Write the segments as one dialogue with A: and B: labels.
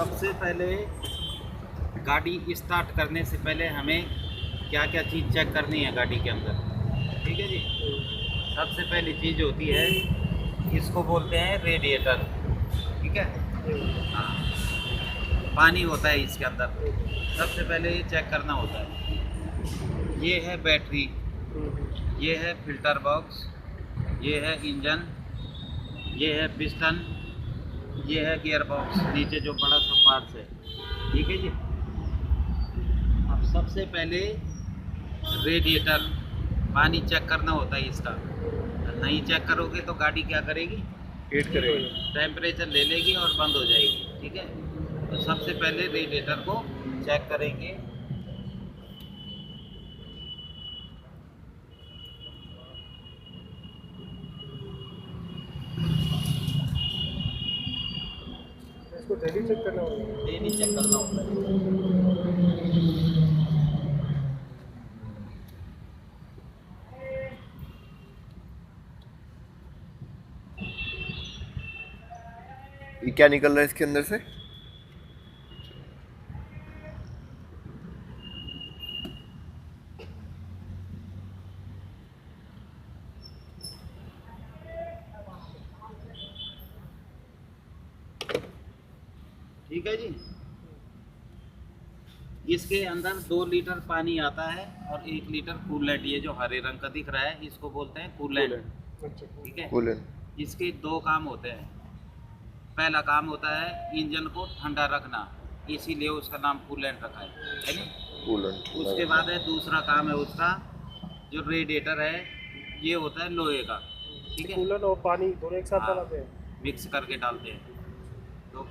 A: सबसे पहले गाड़ी स्टार्ट करने से पहले हमें क्या क्या चीज़ चेक करनी है गाड़ी के अंदर। ठीक है जी। सबसे पहली चीज़ होती है, इसको बोलते हैं रेडिएटर। ठीक है। हाँ, पानी होता है इसके अंदर, सबसे पहले ये चेक करना होता है। ये है बैटरी, ये है फिल्टर बॉक्स, ये है इंजन, ये है पिस्टन, ये है गियर बॉक्स, नीचे जो बड़ा सा पार्ट्स है। ठीक है जी। अब सबसे पहले रेडिएटर पानी चेक करना होता है इसका। नहीं चेक करोगे तो गाड़ी क्या करेगी,
B: हीट करेगी,
A: टेम्परेचर ले लेगी और बंद हो जाएगी। ठीक है। तो सबसे पहले रेडिएटर को चेक करेंगे।
B: इसको डेली चेक करना होगा।
A: डेली चेक करना होता है।
C: ये क्या निकल रहा है इसके अंदर से?
A: ठीक है जी। इसके अंदर 2 लीटर पानी आता है और 1 लीटर कूलेंट। ये जो हरे रंग का दिख रहा है इसको बोलते हैं कूलेंट। ठीक है।
C: कूलेंट।
A: इसके 2 काम होते हैं। पहला काम होता है इंजन को ठंडा रखना, इसीलिए उसका नाम कूलेंट रखा है नहीं।
C: कूलेंट।
A: उसके बाद है दूसरा काम है उसका, जो रेडिएटर है ये होता है लोहे का। ठीक है।
B: कूलेंट और पानी दोनों एक साथ
A: हाँ,
B: डालते हैं।
A: मिक्स करके डालते हैं। तो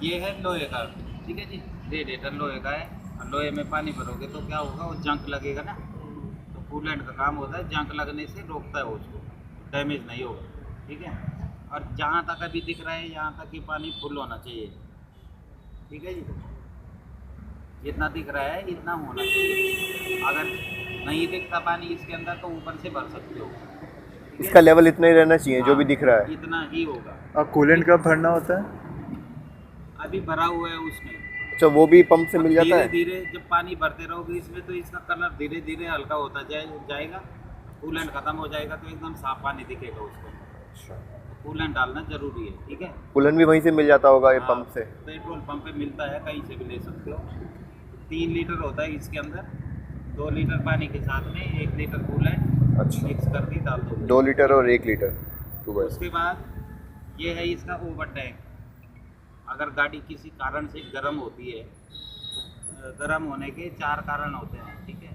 A: ये है लोहे का। ठीक है जी। रेडिएटर लोहे का है, और लोहे में पानी भरोगे तो क्या होगा, वो जंक लगेगा ना। तो कूलेंट का काम होता है जंक लगने से रोकता है उसको, डैमेज नहीं होगा। ठीक है। और जहाँ तक अभी दिख रहा है यहाँ तक कि पानी फुल होना चाहिए। ठीक है जी। जितना दिख रहा है इतना होना चाहिए। अगर नहीं दिखता पानी इसके अंदर तो ऊपर से भर सकते हो।
C: इसका लेवल इतना ही रहना चाहिए जो भी
A: हाँ,
C: दिख रहा है।
A: इतना ही होगा।
B: और कूलेंट कब भरना होता है?
A: अभी भरा हुआ है उसमें।
C: अच्छा, वो भी पंप से मिल जाता
A: धीरे
C: है?
A: धीरे जब पानी भरते रहोगे इसमें तो इसका कलर धीरे धीरे हल्का होता जाएगा। कूलेंट खत्म हो जाएगा तो एकदम साफ पानी दिखेगा उसको। तो कूलेंट डालना जरूरी है। ठीक है।
C: कूलेंट भी वहीं से मिल जाता होगा ये
A: हाँ,
C: पंप से?
A: पेट्रोल पंप पे मिलता है, कहीं से भी ले सकते हो। 3 लीटर होता है इसके अंदर। 2 लीटर पानी के साथ में 1 लीटर कूलेंट
C: अच्छा।
A: मिक्स कर दी डाल दो।
C: 2 लीटर और 1 लीटर।
A: उसके बाद ये है इसका ओवर टैंक। अगर गाड़ी किसी कारण से गर्म होती है, गर्म होने के 4 कारण होते हैं। ठीक है।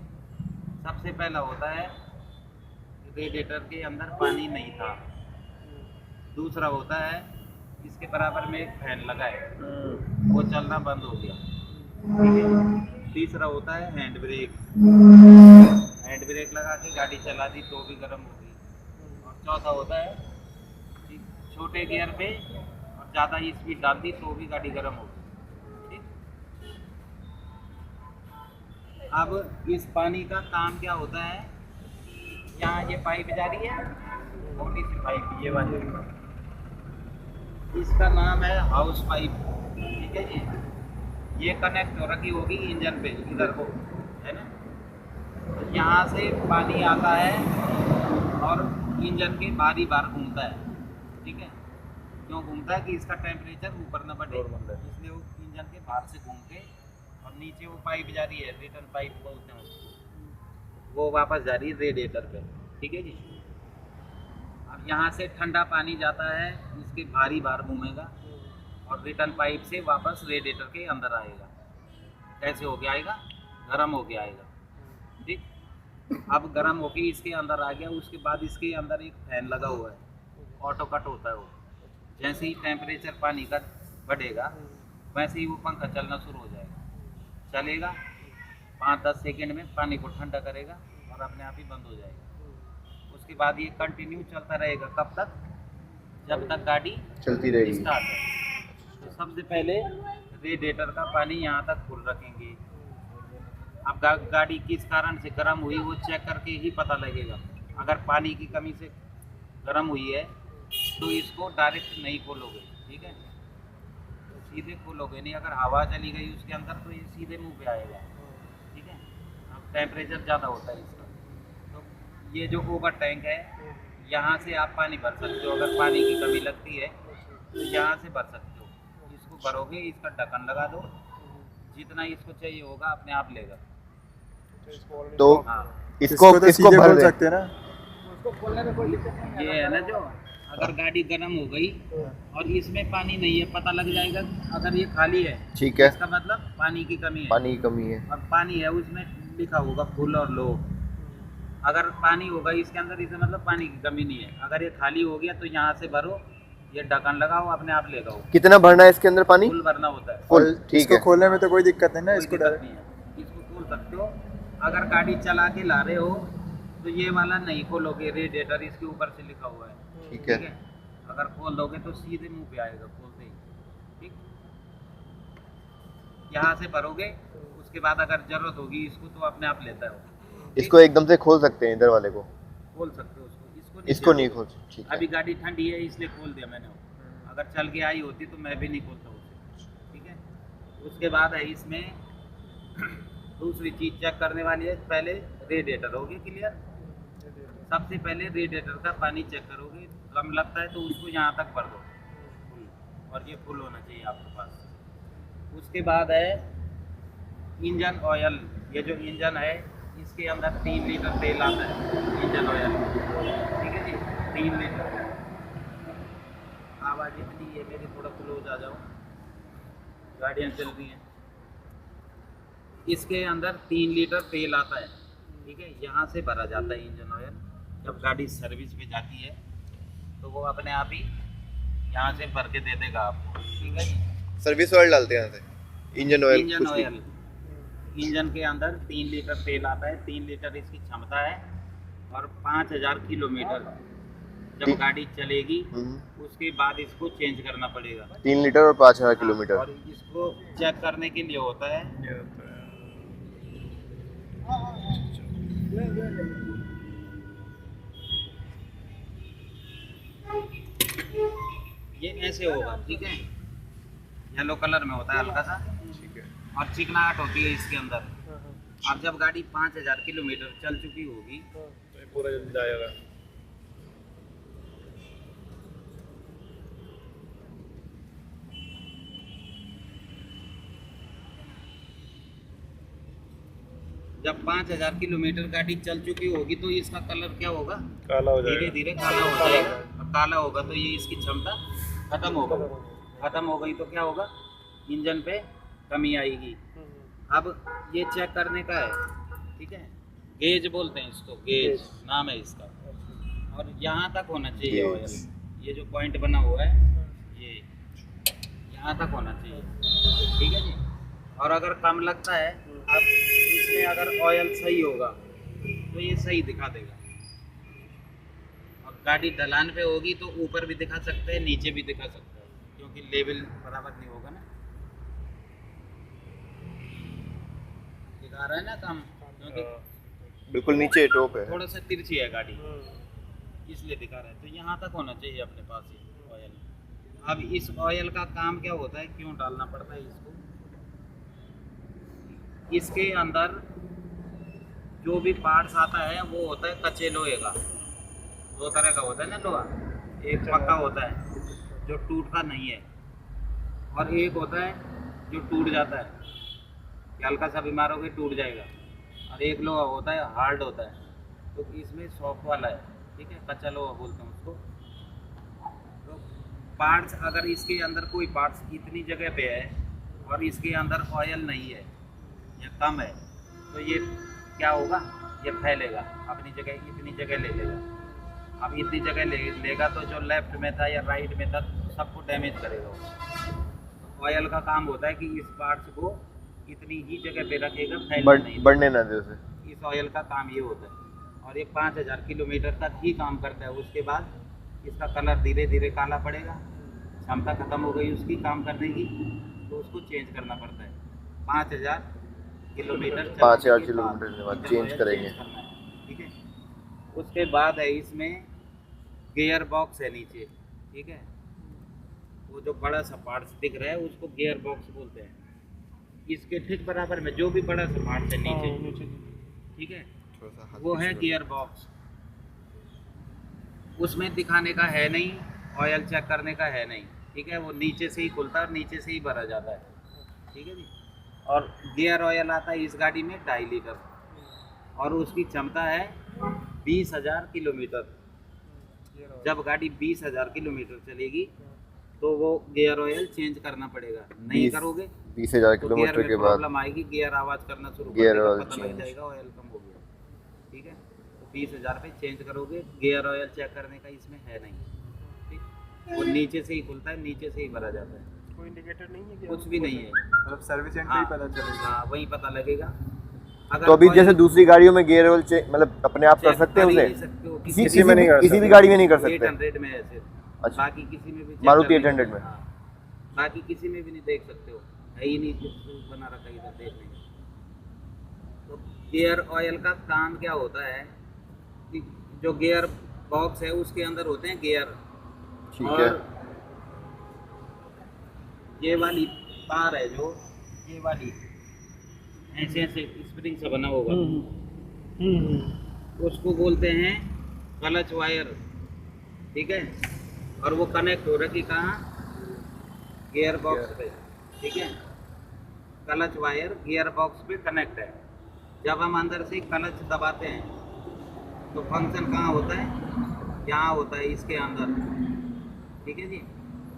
A: सबसे पहला होता है रेडिएटर के अंदर पानी नहीं था। दूसरा होता है इसके बराबर में एक फैन लगा है, वो चलना बंद हो गया। ठीक है। तीसरा होता है हैंड ब्रेक। हैंड ब्रेक लगा के गाड़ी चला दी तो भी गर्म होगी। और चौथा होता है कि छोटे गियर पे और ज़्यादा स्पीड डाल दी तो भी गाड़ी गर्म होगी। ठीक। अब इस पानी का काम क्या होता है, यहाँ ये पाइप जा रही है, छोटी सी पाइप ये वाली, इसका नाम है हाउस पाइप। ठीक है जी। ये कनेक्ट हो रखी होगी इंजन पे इधर को, है ना। तो यहाँ से पानी आता है और इंजन के बारी बार घूमता है। ठीक है। क्यों घूमता है कि इसका टेम्परेचर ऊपर न बढ़े, इसलिए वो इंजन के बाहर से घूम के, और नीचे वो पाइप जा रही है, रिटर्न पाइप बोलते हैं उसको, वो वापस जा रही है रेडिएटर पे। ठीक है जी। अब यहाँ से ठंडा पानी जाता है, इसके भारी बार घूमेगा और रिटर्न पाइप से वापस रेडिएटर के अंदर आएगा। कैसे हो गया आएगा, गर्म हो गया आएगा। ठीक। अब गर्म होके इसके अंदर आ गया, उसके बाद इसके अंदर एक फैन लगा हुआ है, ऑटो कट होता है वो। जैसे ही टेम्परेचर पानी का बढ़ेगा वैसे ही वो पंखा चलना शुरू हो जाएगा। चलेगा 5-10 सेकेंड में, पानी को ठंडा करेगा और अपने आप ही बंद हो जाएगा। उसके बाद ये कंटिन्यू चलता रहेगा। कब तक, जब तक गाड़ी
C: चलती रहेगी।
A: स्टार्ट है। तो सबसे पहले रेडिएटर का पानी यहाँ तक फुल रखेंगे। अब गाड़ी किस कारण से गर्म हुई वो चेक करके ही पता लगेगा। अगर पानी की कमी से गर्म हुई है तो इसको डायरेक्ट नहीं खोलोगे। ठीक है। सीधे खोलोगे नहीं, अगर हवा चली गई उसके अंदर तो ये सीधे मुंह पे आएगा। ठीक है, अब टेम्परेचर ज़्यादा होता है इसका, तो ये जो ओवर टैंक है यहाँ से आप पानी भर सकते हो। अगर पानी की कमी लगती है तो यहाँ से भर सकते हो। इसको भरोगे, इसका ढक्कन लगा दो, जितना इसको चाहिए होगा अपने आप लेगा।
C: तो
A: हाँ,
C: इसको
B: तो
C: इसको
B: सीधे
C: भर
B: खोल
C: दें।
B: सकते हैं ना।
A: ये है ना, जो अगर गाड़ी गर्म हो गई और इसमें पानी नहीं है, पता लग जाएगा। अगर ये खाली है
C: ठीक है,
A: इसका मतलब पानी की कमी है,
C: पानी की कमी है।
A: और पानी है उसमें लिखा होगा फुल और लो। अगर पानी होगा इसके अंदर, इसका मतलब पानी की कमी नहीं है। अगर ये खाली हो गया तो यहाँ से भरो, ये ढक्कन लगाओ, अपने आप लेगा वो।
C: कितना भरना है इसके अंदर पानी?
A: फुल भरना होता है।
C: फुल, ठीक
B: इसको
C: है।
B: खोलने में तो कोई दिक्कत नहीं ना,
A: कोई
B: इसको
A: दिक्कत
B: डायरेक्ट।
A: नहीं है, इसको खोल सकते हो। अगर गाड़ी चला के ला रहे हो तो ये वाला नहीं खोलोगे, रेडिएटर इसके ऊपर से लिखा हुआ है।
C: ठीक है।
A: अगर खोल दोगे तो सीधे मुंह पे आएगा खोलते ही। ठीक, यहाँ से भरोगे, उसके बाद अगर जरूरत होगी इसको तो अपने आप लेता है वो।
C: इसको एकदम से खोल सकते हैं इधर वाले को?
A: खोल सकते हो उसको,
C: इसको नहीं खोल। ठीक है।
A: अभी गाड़ी ठंडी है इसलिए खोल दिया मैंने वो। अगर चल के आई होती तो मैं भी नहीं खोलता उसे। ठीक है, उसके बाद है इसमें दूसरी चीज चेक करने वाली है। पहले रेडिएटर होगी क्लियर। सबसे पहले रेडिएटर का पानी चेक करोगे, कम लगता है तो उसको यहाँ तक भर दो, और ये फुल होना चाहिए आपके पास। उसके बाद है इंजन ऑयल। ये जो इंजन है इसके अंदर 3 लीटर तेल आता है, इंजन ऑयल। ठीक है जी, 3 लीटर। आवाज़ इतनी है मेरी, थोड़ा क्लोज आ जाओ, गाड़ियाँ चल रही हैं। इसके अंदर 3 लीटर तेल आता है। ठीक है, यहाँ से भरा जाता है इंजन ऑयल। जब गाड़ी सर्विस पे जाती है तो वो अपने आप ही यहाँ से भर के दे देगा आपको। ठीक है जी,
C: सर्विस ऑयल डालते हैं यहाँ से? Engine oil?
A: Engine oil. Engine के अंदर 3 लीटर तेल आता है। 3 लीटर इसकी क्षमता है, और 5000 किलोमीटर जब गाड़ी चलेगी उसके बाद इसको चेंज करना पड़ेगा।
C: 3 लीटर और 5000 किलोमीटर।
A: और इसको चेक करने के लिए होता है ये ऐसे होगा। ठीक है, येलो कलर में होता है हल्का सा,
C: ठीक है।
A: और चिकनाहट होती है इसके अंदर। अब जब गाड़ी 5000 किलोमीटर चल चुकी होगी
B: तो ये पूरा जल जाएगा।
A: जब 5000 किलोमीटर गाड़ी चल चुकी होगी तो इसका कलर क्या होगा?
B: काला हो
A: धीरे
B: जाएगा।
A: धीरे काला हो जाएगा। अब काला होगा तो ये इसकी क्षमता खत्म होगा। खत्म हो गई तो क्या होगा? इंजन पे कमी आएगी। अब ये चेक करने का है। ठीक है, गेज बोलते हैं इसको, गेज नाम है इसका। और यहाँ तक होना चाहिए ऑयल। ये जो पॉइंट बना हुआ है ये यहाँ तक होना चाहिए। ठीक है जी, और अगर कम लगता है, अब इसमें अगर ऑयल सही होगा तो ये सही दिखा देगा। और गाड़ी ढलान पे होगी तो ऊपर भी दिखा सकते हैं, नीचे भी दिखा सकते हैं, क्योंकि लेवल बराबर नहीं होगा ना। दिखा रहा है ना कम, क्योंकि
C: बिल्कुल नीचे टॉप है।
A: थोड़ा सा तिरछी है गाड़ी, इसलिए दिखा रहा है। तो यहाँ तक होना चाहिए अपने पास ये ऑयल। अब इस ऑयल का काम क्या होता है, क्यों डालना पड़ता है इसको? इसके अंदर जो भी पार्ट्स आता है वो होता है कच्चे लोहे का। 2 तरह का होता है ना लोहा, एक पक्का होता है जो टूटता नहीं है, और एक होता है जो टूट जाता है कि हल्का सा भी मारोगे टूट जाएगा। और एक लोहा होता है हार्ड होता है, तो इसमें सॉफ्ट वाला है। ठीक है, कच्चा लोहा बोलते हैं उसको। तो पार्ट्स अगर इसके अंदर कोई पार्ट्स इतनी जगह पे है और इसके अंदर ऑयल नहीं है या कम है, तो ये क्या होगा? ये फैलेगा, अपनी जगह इतनी जगह ले लेगा। अब इतनी जगह लेगा तो जो लेफ्ट में था या राइट में था सबको डैमेज करेगा वो। ऑयल का काम होता है कि इस पार्ट्स को इतनी ही जगह पे रखेगा, फैलना नहीं।
C: बढ़ने ना दे उसे।
A: इस ऑयल का काम ये होता है, और ये 5000 किलोमीटर तक ही काम करता है। उसके बाद इसका कलर धीरे धीरे काला पड़ेगा, क्षमता खत्म हो गई उसकी काम करने की, तो उसको चेंज करना पड़ता है। 5000 किलोमीटर
C: 5000 किलोमीटर के बाद चेंज करेंगे।
A: ठीक है, उसके बाद है इसमें गियर बॉक्स है नीचे। ठीक है, वो जो बड़ा सा पार्ट्स दिख रहा है उसको गियर बॉक्स बोलते हैं। इसके ठीक बराबर में जो भी बड़ा सा पार्ट्स है नीचे, ठीक है, वो है गियर बॉक्स। उसमें दिखाने का है नहीं, ऑयल चेक करने का है नहीं, ठीक है। वो नीचे से ही खुलता है और नीचे से ही भरा जाता है, ठीक है जी। और गियर ऑयल आता है इस गाड़ी में 2.5 लीटर और उसकी क्षमता है 20,000 किलोमीटर। जब गाड़ी 20,000 किलोमीटर चलेगी तो वो गियर ऑयल चेंज करना पड़ेगा। नहीं करोगे
C: 20,000
A: तो
C: किलोमीटर
A: गियर
C: के
A: में
C: बाद
A: प्रॉब्लम आएगी, गियर आवाज़ करना शुरू कर
C: गियर
A: देगा,
C: ऑयल
A: पता लग
C: चेंज।
A: जाएगा ऑयल कम हो गया, ठीक है। तो 20,000 पे चेंज करोगे। गियर ऑयल चेक करने का इसमें है नहीं, ठीक। वो नीचे से ही खुलता है, नीचे से ही भरा जाता है,
D: कोई इंडिकेटर नहीं है?
A: कुछ भी नहीं है।
B: मतलब सर्विस सेंटर ही पता चलेगा।
A: हाँ, वहीं पता लगेगा। अगर
C: तो अभी
A: ऑयल
C: जैसे दूसरी गाड़ियों में गियर ऑयल मतलब अपने आप कर
A: चेक
C: सकते हैं
A: कर ही
C: उसे?
A: नहीं सकते हो,
C: किसी में नहीं कर सकते, किसी भी गाड़ी में नहीं कर सकते।
A: 800 में है सिर्फ,
C: अच्छा।
A: बाकी किसी में भी check
C: मारुति
A: करने
C: 800
A: को-
C: में?
A: हाँ, बाकी किसी में भी नहीं देख सकते हो, है ही नहीं कुछ बना रखा इधर देखने का। तो गियर ऑयल का काम क्या होता है कि जो गियर बॉक्स है उसके अंदर होते हैं गियर,
C: ठीक
A: और
C: है।
A: ये वाली तार है जो ये वाली ऐसे ऐसे स्प्रिंग से बना होगा, उसको बोलते हैं क्लच वायर, ठीक है। और वो कनेक्ट हो रखी कहाँ? गियर बॉक्स पे, ठीक है। क्लच वायर गियर बॉक्स पे कनेक्ट है। जब हम अंदर से क्लच दबाते हैं तो फंक्शन कहाँ होता है? यहाँ होता है, इसके अंदर, ठीक है जी।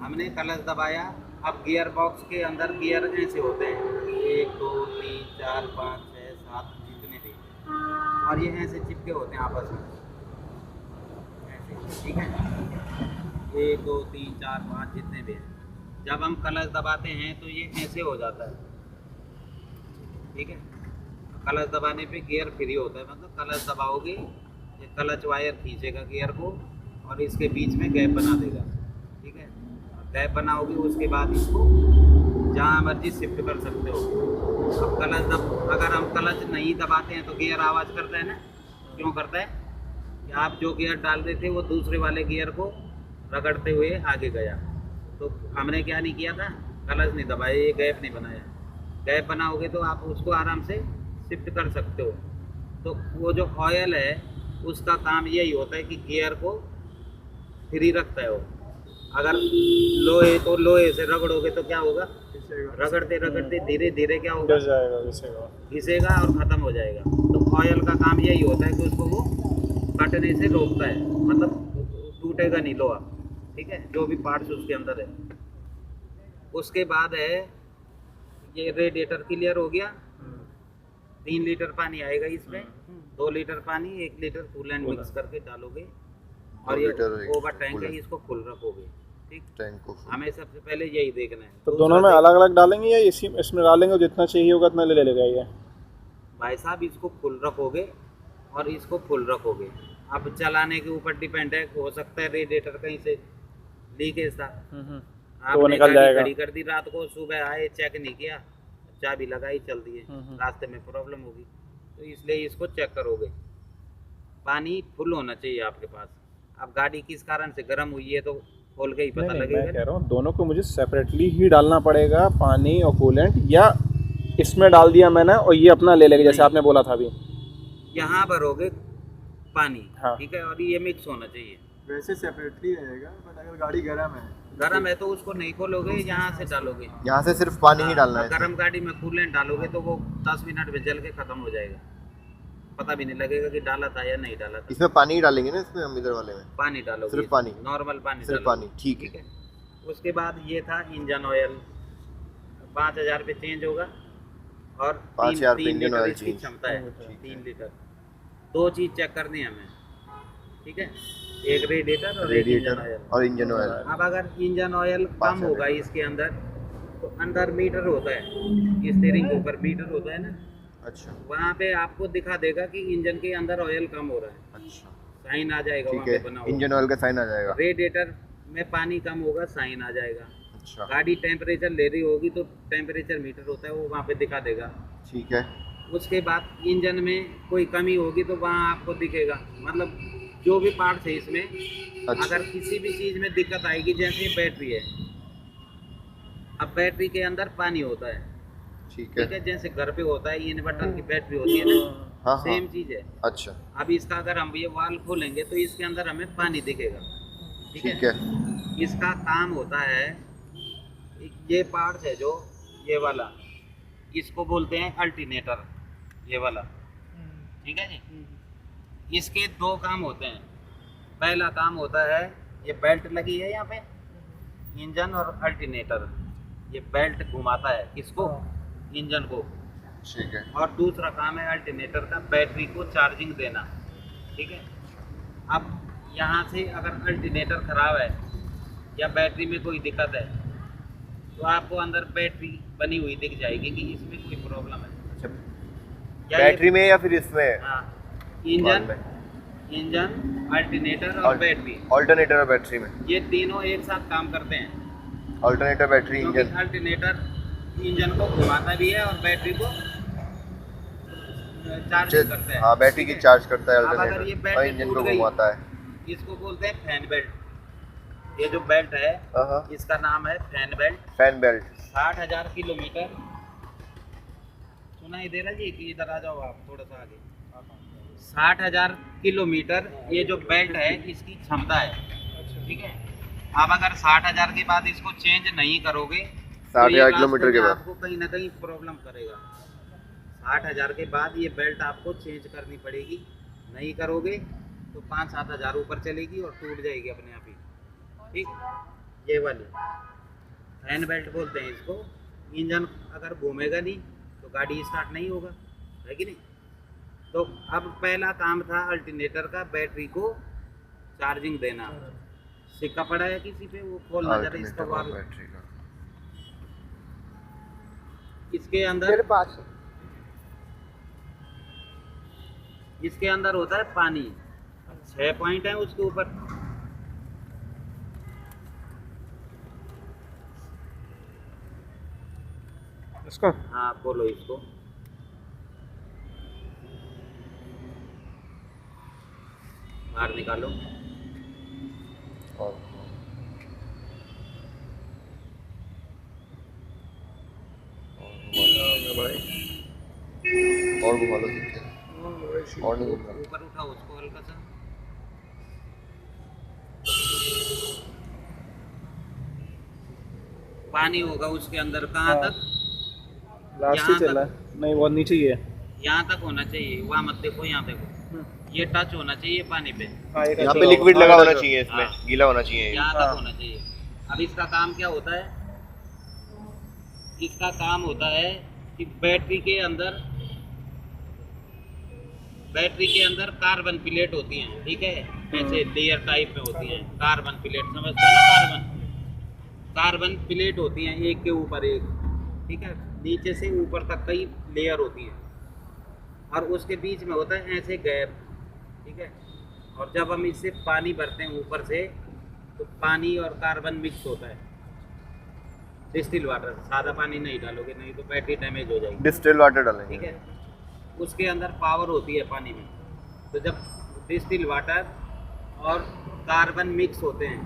A: हमने क्लच दबाया, अब गियर बॉक्स के अंदर गियर ऐसे होते हैं 1 2 3 4 5 6 7 जितने भी, और ये ऐसे चिपके होते हैं आपस में ऐसे, ठीक है। 1 2 3 4 5 जितने भी हैं, जब हम क्लच दबाते हैं तो ये ऐसे हो जाता है, ठीक है। क्लच दबाने पे गियर फ्री होता है, मतलब क्लच दबाओगे ये क्लच वायर खींचेगा गियर को और इसके बीच में गैप बना देगा, ठीक है। गैप बनाओगे उसके बाद इसको जहाँ मर्जी शिफ्ट कर सकते हो। अब अगर हम क्लच नहीं दबाते हैं तो गियर आवाज़ करता है ना, क्यों करता है? कि आप जो गियर डाल रहे थे वो दूसरे वाले गियर को रगड़ते हुए आगे गया। तो हमने क्या नहीं किया था, क्लच नहीं दबाया, ये गैप नहीं बनाया। गैप बनाओगे तो आप उसको आराम से शिफ्ट कर सकते हो। तो वो जो ऑयल है उसका काम यही होता है कि गियर को फ्री रखता है वो। अगर लोहे को लोहे से रगड़ोगे तो क्या होगा? रगड़ते रगड़ते धीरे धीरे क्या होगा? घिसेगा और ख़त्म हो जाएगा। तो ऑयल का काम यही होता है कि उसको वो कटने से रोकता है, मतलब टूटेगा नहीं लोहा, ठीक है, जो भी पार्ट्स उसके अंदर है। उसके बाद है ये रेडिएटर क्लियर हो गया। 3 लीटर पानी आएगा इसमें, 2 लीटर पानी 1 लीटर कूलेंट मिक्स करके डालोगे और ये ओवर टैंक है, इसको फुल रखोगे, ठीक।
C: टैंक को
A: हमें सबसे पहले यही देखना है।
D: तो दोनों में अलग अलग डालेंगे या इसमें डालेंगे, जितना चाहिए होगा उतना ले लेगा ये?
A: भाई साहब इसको फुल रखोगे और इसको फुल रखोगे। अब चलाने के ऊपर डिपेंड है, हो सकता है रेडिएटर कहीं से लीकेज था,
D: तो वो निकल जाएगा।
A: खड़ी कर दी रात को, सुबह आए चेक नहीं किया, चाबी लगाई चल दी है, रास्ते में प्रॉब्लम होगी, तो इसलिए इसको चेक करोगे। पानी फुल होना चाहिए आपके पास। अब गाड़ी किस कारण से गर्म हुई है तो खोल के ही पता लगेगा।
D: मैं कह रहा हूँ दोनों को मुझे सेपरेटली ही डालना पड़ेगा, पानी और कूलेंट, या इसमें डाल दिया मैंने और ये अपना ले लेगा जैसे आपने बोला था अभी?
A: यहाँ भरोगे पानी,
D: हाँ।
A: ठीक है, और ये मिक्स होना चाहिए।
B: वैसे सेपरेटली रहेगा, बट अगर गाड़ी गर्म है
A: गर्म है तो उसको नहीं खोलोगे, यहाँ से डालोगे।
C: यहाँ से सिर्फ पानी ही डालना है।
A: गर्म गाड़ी में कूलेंट डालोगे तो वो 10 मिनट में जल के खत्म हो जाएगा, पता भी नहीं लगेगा कि डाला था या नहीं डाला था।
C: इसमें पानी ही डालेंगे ना, इसमें हम इधर वाले में
A: पानी डालोगे,
C: सिर्फ पानी,
A: नॉर्मल पानी
C: सिर्फ
A: डालोगे,
C: पानी, ठीक है।
A: उसके बाद ये था इंजन ऑयल, 5,000 पे चेंज होगा और
C: 5,000
A: 3
C: इंजन
A: लीटर
C: ऑयल
A: इसकी
C: चेंज।
A: क्षमता है, 3 लीटर। 2 चीज़ चेक करनी है हमें, ठीक है, एक रेडिएटर और एक इंजन ऑयल।
C: और इंजन ऑयल।
A: अब अगर इंजन ऑयल कम होगा इसके अंदर तो अंदर मीटर होता है, स्टीयरिंग के ऊपर मीटर होता है ना,
C: अच्छा
A: वहाँ पे आपको दिखा देगा कि इंजन के अंदर ऑयल कम हो रहा है,
C: अच्छा,
A: साइन आ जाएगा वहाँ
C: ठीक
A: पे
C: है,
A: बना हुआ।
C: इंजन ऑयल का साइन आ जाएगा।
A: रेडिएटर में पानी कम होगा, साइन आ जाएगा।
C: अच्छा,
A: गाड़ी टेम्परेचर ले रही होगी तो टेम्परेचर मीटर होता है, वो वहाँ पे दिखा देगा।
C: ठीक है।
A: उसके बाद इंजन में कोई कमी होगी तो वहाँ आपको दिखेगा, मतलब जो भी पार्ट्स है इसमें,
C: अच्छा।
A: अगर किसी भी चीज़ में दिक्कत आएगी, जैसे बैटरी है, अब बैटरी के अंदर पानी होता है,
C: ठीक है।
A: ठीक है, जैसे घर पे होता है इन्वर्टर की बैटरी होती है ना,
C: हाँ हाँ।
A: सेम चीज है।
C: अच्छा,
A: अब इसका अगर हम ये वाल्व खोलेंगे तो इसके अंदर हमें पानी दिखेगा, ठीक
C: ठीक
A: है।
C: है।
A: इसका काम होता है, ये पार्ट है जो ये वाला, इसको बोलते हैं अल्टरनेटर, ये वाला, ठीक है जी। इसके दो काम होते हैं। पहला काम होता है, ये बेल्ट लगी है यहाँ पे, इंजन और अल्टरनेटर, ये बेल्ट घुमाता है किसको, इंजन को।
C: ठीक है।
A: और दूसरा काम है अल्टरनेटर का, बैटरी को चार्जिंग देना, ठीक है। अब यहाँ से अगर अल्टरनेटर खराब है या बैटरी में कोई दिक्कत है तो आपको अंदर बैटरी बनी हुई दिख जाएगी कि इसमें कोई प्रॉब्लम है।
C: अच्छा,
A: या ये-
C: बैटरी में या फिर इसमें?
A: हाँ, इंजन, अल्टरनेटर और बैटरी,
C: ऑल्टरनेटर और बैटरी में,
A: ये तीनों एक साथ काम करते हैं।
C: ऑल्टरनेटर, बैटरी,
A: क्योंकि
C: इंजन।
A: अल्टरनेटर इंजन को घुमाता भी है और बैटरी को चार्ज करता है।
C: हाँ, बैटरी की
A: ठीक है?
C: चार्ज करता है
A: अब अगर ये
C: अल्टरनेटर और
A: बैटरी
C: इंजन
A: टूट
C: को
A: गई,
C: घुमाता है।
A: इसको बोलते हैं फैन बेल्ट। ये जो बेल्ट है
C: हाँ हाँ,
A: इसका नाम है fan belt.
C: Fan belt.
A: 60,000 kilometre, सुनाई दे रहा जी कि इधर आ जाओ आप थोड़ा सा आगे। 60,000 किलोमीटर ये जो बेल्ट है इसकी क्षमता है, ठीक है। अब अगर 60,000 के बाद इसको चेंज नहीं करोगे तो
C: 60,000
A: ये
C: किलोमीटर के
A: रास्ते में
C: बाद
A: आपको कहीं ना कहीं प्रॉब्लम करेगा। 60,000 के बाद ये बेल्ट आपको चेंज करनी पड़ेगी, नहीं करोगे तो 5-7 हज़ार ऊपर चलेगी और टूट जाएगी अपने आप ही, ठीक। ये वाली फैन बेल्ट बोलते हैं इसको। इंजन अगर घूमेगा नहीं तो गाड़ी स्टार्ट नहीं होगा, है कि नहीं। तो अब पहला काम था अल्टरनेटर का, बैटरी को चार्जिंग देना। सिक्का पड़ा है किसी पे, वो खोलना जरा इसका
C: अल्टरनेटर और
A: वाल्व।
C: बैटरी का।
A: इसके अंदर इसके अंदर होता है पानी, 6 पॉइंट है उसके ऊपर।
D: इसको
A: हाँ बोलो इसको। बाहर निकालो।
C: और और घुमा लो, ठीक है। और नहीं घूमना।
A: ऊपर उठाओ उसको हल्का सा। पानी होगा उसके अंदर, कहाँ
D: हाँ।
A: तक?
D: लास्ट ही
A: यहाँ
D: चला
A: तक।
D: है। नहीं, बहुत नीचे ही है।
A: यहाँ तक होना चाहिए, वहाँ मत देखो, यहाँ देखो, ये टच होना चाहिए पानी पे,
D: हाँ, एक
C: यहाँ
D: अच्छा
C: पे लिक्विड
D: होगा।
C: लगा
D: हाँ,
C: होना
D: अच्छा।
C: चाहिए, इसमें
A: हाँ।
C: गीला होना चाहिए।
A: यहाँ
D: हाँ।
A: तक होना चाहिए। अब इसका काम क्या होता है? इसका काम होता है कि बैटरी के अंदर कार्बन प्लेट होती हैं, ठीक है, ऐसे लेयर टाइप में होती हैं। कार्बन प्लेट समझते हो ना? कार्बन प्लेट होती हैं एक के ऊपर एक, ठीक है, नीचे से ऊपर तक कई लेयर होती हैं और उसके बीच में होता है ऐसे गैप, ठीक है। और जब हम इससे पानी भरते हैं ऊपर से तो पानी और कार्बन मिक्स होता है। डिस्टिल वाटर, सादा पानी नहीं डालोगे, नहीं तो बैटरी डैमेज हो जाएगी,
C: डिस्टिल वाटर डालेंगे।
A: ठीक है। उसके अंदर पावर होती है पानी में, तो जब डिस्टिल वाटर और कार्बन मिक्स होते हैं,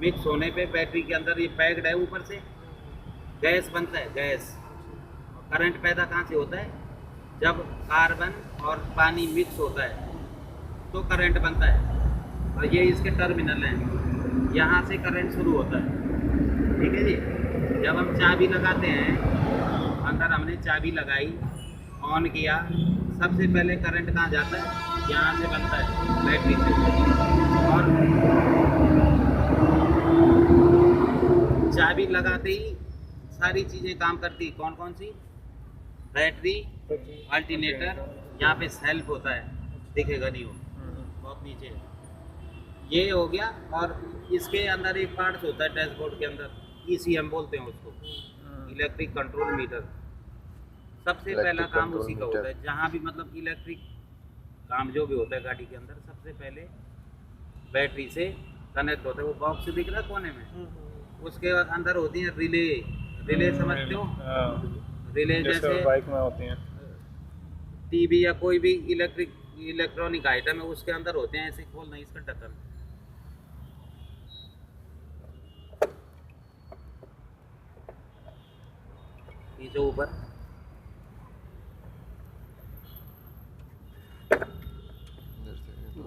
A: मिक्स होने पे बैटरी के अंदर ये पैक्ड है, ऊपर से गैस बनता है, गैस। करंट पैदा कहाँ से होता है? जब कार्बन और पानी मिक्स होता है तो करंट बनता है। और ये इसके टर्मिनल हैं, यहाँ से करंट शुरू होता है, ठीक है जी। जब हम चाबी लगाते हैं, अंदर हमने चाबी लगाई, ऑन किया, सबसे पहले करंट कहाँ जाता है? यहाँ से बनता है, बैटरी से। और चाबी लगाते ही सारी चीज़ें काम करती। कौन कौन सी? बैटरी, अल्टरनेटर, यहाँ पे सेल्फ होता है, दिखेगा नहीं वो, बहुत नीचे है। ये हो गया। और इसके अंदर एक पार्ट्स होता है डैशबोर्ड के अंदर, ECM बोलते हैं उसको, इलेक्ट्रिक कंट्रोल मीटर। सबसे पहला काम उसी का होता है, जहाँ भी मतलब इलेक्ट्रिक काम जो भी होता है गाड़ी के अंदर, सबसे पहले बैटरी से कनेक्ट होता है। वो बॉक्स दिख रहा है कोने में, उसके अंदर होती है रिले। रिले समझते हो?
D: हाँ,
A: रिले
D: जैसे
A: जैसे
D: बाइक में होती हैं।
A: टीवी या कोई भी इलेक्ट्रॉनिक आइटम है, उसके अंदर होते हैं। ऐसे खोलना इसका ढक्कन, नीचे ऊपर,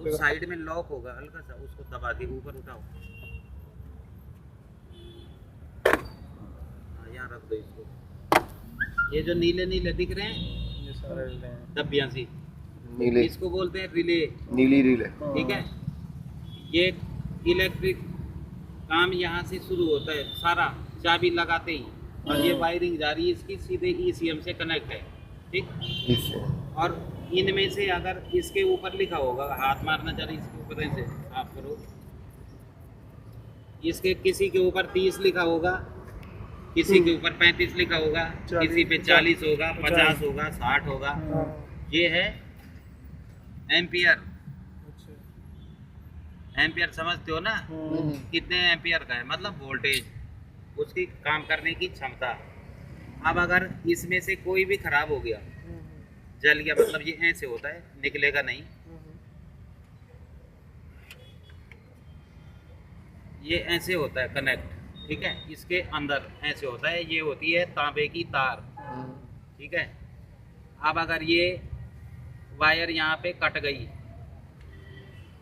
A: उस साइड में लॉक होगा हल्का सा, उसको दबा के ऊपर उठाओ। हाँ, यहाँ रख दो इसको। ये जो नीले नीले दिख रहे हैं
D: ये सारे रिले हैं।
A: डब्बियाँ सी,
C: नीले,
A: इसको बोलते हैं रिले।
C: नीली रील है।
A: ठीक है, ये इलेक्ट्रिक काम यहाँ से शुरू होता है सारा, चाबी लगाते ही, और ये वायरिंग जा रही है इसकी सीधे ECM से कनेक्ट है। ठीक,
C: इससे
A: और इनमें से अगर इसके ऊपर लिखा होगा, हाथ मारना चाहिए इसके ऊपर, ऐसे आप करो, इसके किसी के ऊपर 30 लिखा होगा, किसी के ऊपर 35 लिखा होगा, किसी पे 40 होगा, 50 होगा, 60 होगा। ये है एम्पियर। एम्पियर समझते हो ना, कितने एम्पियर का है, मतलब वोल्टेज, उसकी काम करने की क्षमता। अब अगर इसमें से कोई भी खराब हो गया, जल गया, मतलब ये ऐसे होता है, निकलेगा नहीं, ये ऐसे होता है कनेक्ट। ठीक है, इसके अंदर ऐसे होता है, ये होती है तांबे की तार। ठीक है, अब अगर ये वायर यहाँ पे कट गई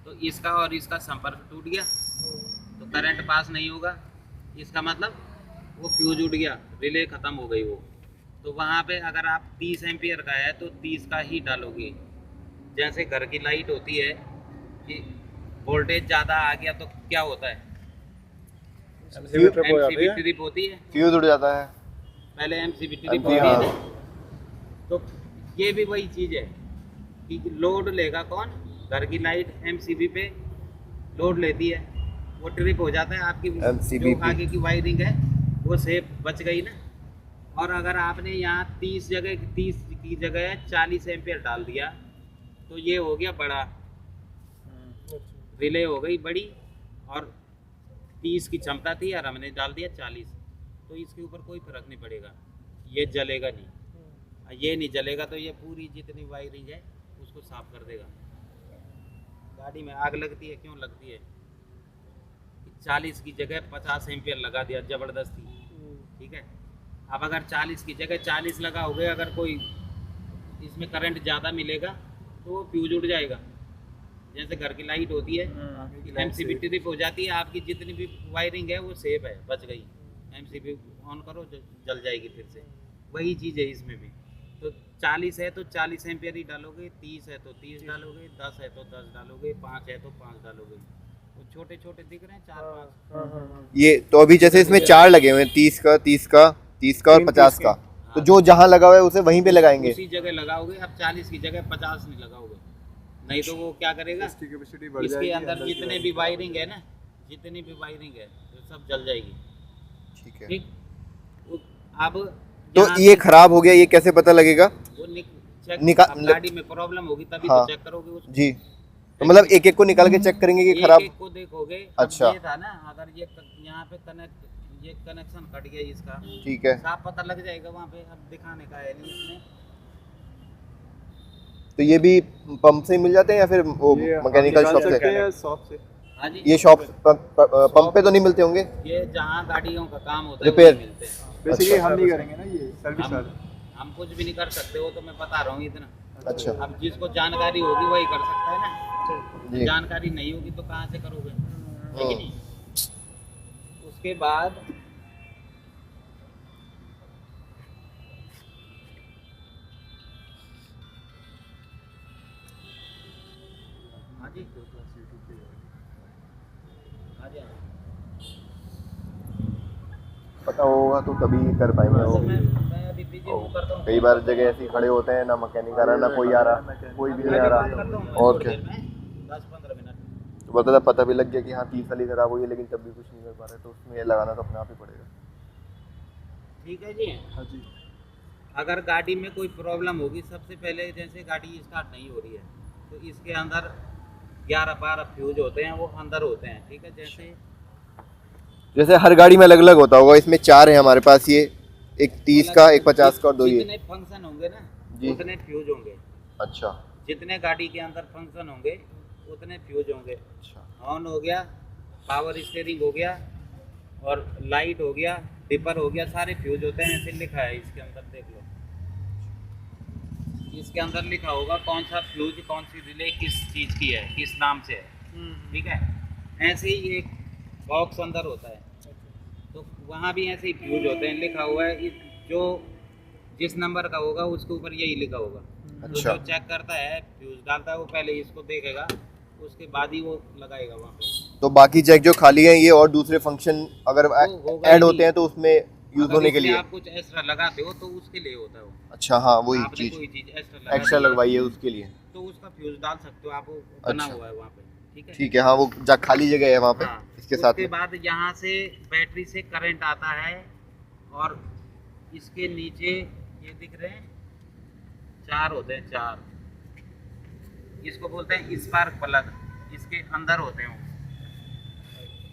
A: तो इसका और इसका संपर्क टूट गया तो करंट पास नहीं होगा, इसका मतलब वो फ्यूज उड़ गया, रिले ख़त्म हो गई वो। तो वहाँ पे अगर आप 30 एम्पियर का है तो 30 का ही डालोगे। जैसे घर की लाइट होती है कि वोल्टेज ज़्यादा आ गया तो क्या होता है,
D: MCB ट्रिप हो जाती
A: MCB
D: है।
A: ट्रिप होती है,
C: फ्यूज उड़ जाता है।
A: पहले MCB ट्रिप
C: जी
A: होती है
C: हाँ।
A: ना। तो ये भी वही चीज़ है कि लोड लेगा कौन, घर की लाइट MCB पे लोड लेती है, वो ट्रिप हो जाता है, आपकी
C: MCB
A: जो आगे की वायरिंग है वो सेफ बच गई ना। और अगर आपने यहाँ 30 की जगह 40 एम्पियर डाल दिया तो ये हो गया बड़ा, रिले हो गई बड़ी, और 30 की क्षमता थी और हमने डाल दिया 40, तो इसके ऊपर कोई फर्क नहीं पड़ेगा, ये जलेगा नहीं। ये नहीं जलेगा तो ये पूरी जितनी वायरिंग है उसको साफ कर देगा। गाड़ी में आग लगती है, क्यों लगती है, 40 की जगह 50 एम्पियर लगा दिया ज़बरदस्ती। ठीक है, अब अगर 40 की जगह 40 लगाओगे, अगर कोई इसमें करंट ज़्यादा मिलेगा तो वो फ्यूज उड़ जाएगा। जैसे घर की लाइट होती है, MCB ट्रिप हो जाती है, आपकी जितनी भी वायरिंग है वो सेफ है, बच गई। MCB ऑन करो जल जाएगी फिर से, वही चीज़ है इसमें भी। तो 40 है तो 40 एम्पियर ही डालोगे, 30 है तो 30 डालोगे, 10 है तो 10 डालोगे, 5 है तो 5 डालोगे। वो छोटे छोटे दिख रहे हैं 4-5।
C: ये तो अभी जैसे इसमें 4 लगे हुए हैं, 30 का, 30 का, 30 का और 50 का, तो जो जहाँ लगा हुआ है उसे वहीं पे लगाएंगे।
A: उसी जगह लगाओगे। अब 40 की जगह 50 नहीं लगाओगे, नहीं तो वो क्या करेगा,
B: इसकी कैपेसिटी बढ़
A: इसके
B: जाएगी,
A: अंदर जितने भी वायरिंग है ना, जितनी भी वायरिंग है वो सब जल जाएगी।
C: ठीक है,
A: ठीक, अब
C: तो
A: यहाँ
C: ये खराब हो गया, ये कैसे पता लगेगा?
A: वो चेक,
C: निका-
A: अब गाड़ी में प्रॉब्लम होगी तभी
C: हाँ।
A: तो चेक करोगे उसको।
C: जी, तो मतलब एक एक को निकाल के चेक करेंगे कि खराब।
A: एक को देखोगे।
C: अच्छा।
A: ये था ना, अगर ये यहाँ पे ये कनेक्शन कट गया इसका,
C: ठीक है,
A: साफ पता लग जाएगा वहाँ पे। अब दिखाने का है नहीं इसमें।
C: तो ये भी पंप से मिल जाते हैं या फिर वो
B: ये हम
C: मैकेनिकल
B: निकाल
C: शॉप
B: सकते
C: से?
B: हैं शॉप से।
A: हाँ जी,
C: ये शॉप पंप पे तो नहीं मिलते होंगे?
A: ये जहाँ गाड़ियों का काम होता है
C: रिपेयर।
A: वहीं मिलते हैं।
B: बेसिकली हम नहीं करेंगे ना, ये सर्विस वाले।
A: हम कुछ भी नहीं कर सकते, वो तो मैं बता रहा हूँ इतना।
C: अच्छा
A: अब जिसको जानकारी होगी वही कर सकता है ना,
C: जी।
A: जानकारी नहीं होगी तो कहाँ से करोगे, है कि नहीं? उसके बाद हाँ जी, हाँ जी,
C: पता होगा तो तभी कर पाएंगे वो।
A: मैं अभी बिजी हूँ, करता हूँ।
C: कई बार जगह ऐसी खड़े होते हैं, ना मैकेनिक आ रहा, ना कोई आ रहा, कोई भी नहीं आ रहा। और क्या,
A: 10-15 मिनट।
C: तो मतलब पता भी लग गया कि हाँ 30 वाली खराब हुई है, लेकिन तब भी कुछ नहीं कर पा रहे, तो उसमें ये लगाना तो अपने आप ही पड़ेगा।
A: ठीक है जी।
B: हाँ जी।
A: अगर गाड़ी में कोई प्रॉब्लम होगी, सबसे पहले जैसे गाड़ी स्टार्ट नहीं हो रही है तो इसके अंदर 11-12 फ्यूज होते हैं, वो अंदर होते हैं। ठीक है,
C: जैसे हर गाड़ी में अलग अलग होता होगा, इसमें 4 है हमारे पास, ये एक 30 का, एक 50 का और 2 ये।
A: जितने फंक्शन होंगे ना
C: जी।
A: उतने फ्यूज होंगे।
C: अच्छा
A: जितने गाड़ी के अंदर फंक्शन होंगे उतने फ्यूज होंगे।
C: अच्छा,
A: ऑन हो गया, पावर स्टीयरिंग हो गया, और लाइट हो गया, डिपर हो गया, सारे फ्यूज होते हैं। ऐसे लिखा है इसके अंदर, देख लो इसके अंदर लिखा होगा कौन सा फ्यूज, कौन सी रिले किस चीज़ की है, किस नाम से है। ठीक है, ऐसे ही एक बॉक्स अंदर होता है, तो वहाँ भी ऐसे ही फ्यूज होते हैं, लिखा हुआ है जो जिस नंबर का होगा उसके ऊपर यही लिखा होगा। तो
C: अच्छा।
A: जो चेक करता है, फ्यूज डालता है, वो पहले इसको देखेगा, उसके बाद ही वो लगाएगा वहाँ पे।
C: तो बाकी जैक जो खाली हैं ये और दूसरे फंक्शन अगर
A: वो होगा
C: ऐड
A: ही
C: होते हैं तो उसमें यूज
A: अगर
C: होने के
A: इसमें
C: लिए।
A: आप कुछ एक्स्ट्रा लगाते हो तो उसके लिए होता है वो।
C: अच्छा हाँ, वही
A: आपने
C: चीज
A: कोई चीज एक्स्ट्रा
C: एक्स्ट्रा लगवाई है उसके लिए।
A: तो उसका फ्यूज डाल सकते हो आप, वो बना
C: अच्छा।
A: हुआ है वहाँ पे। ठीक है,
C: ठीक है, हाँ वो जा खाली जगह है वहाँ पे।
A: हाँ।
C: इसके साथ
A: उसके
C: में
A: बाद यहाँ से बैटरी से करंट आता है और इसके नीचे ये दिख रहे हैं 4 होते हैं, 4, इसको बोलते हैं स्पार्क प्लग। इसके अंदर होते हैं वो,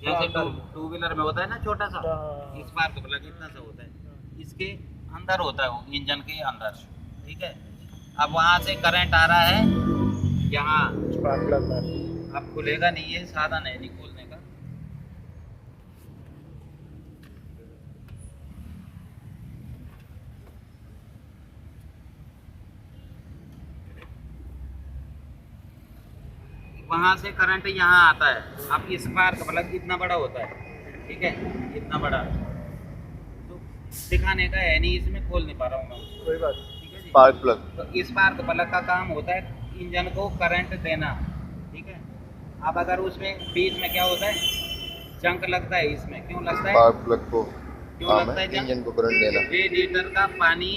A: जैसे टू व्हीलर में होता है ना छोटा सा स्पार्क प्लग, इतना सा होता है, इसके अंदर होता है वो, इंजन के अंदर। ठीक है, अब वहाँ से करंट आ रहा है यहाँ,
D: स्पार्क प्लग में
A: अब खुलेगा नहीं, ये साधन है नहीं खोलने का। वहाँ से करंट यहाँ आता है। अब स्पार्क प्लग इतना बड़ा होता है, ठीक है, इतना बड़ा, तो दिखाने का है नहीं, इसमें खोल नहीं पा रहा हूँ मैं उसको।
D: कोई बात
A: ठीक है जी।
C: Spark plug.
A: तो स्पार्क प्लग का काम होता है इंजन को करंट देना। ठीक है, अब अगर उसमें बीच में क्या होता है, जंक लगता है, इसमें क्यों लगता है,
C: स्पार्क प्लग को
A: क्यों
C: काम
A: लगता
C: है
A: है जंक?
C: इंजन को करंट देना।
A: रेडिएटर का पानी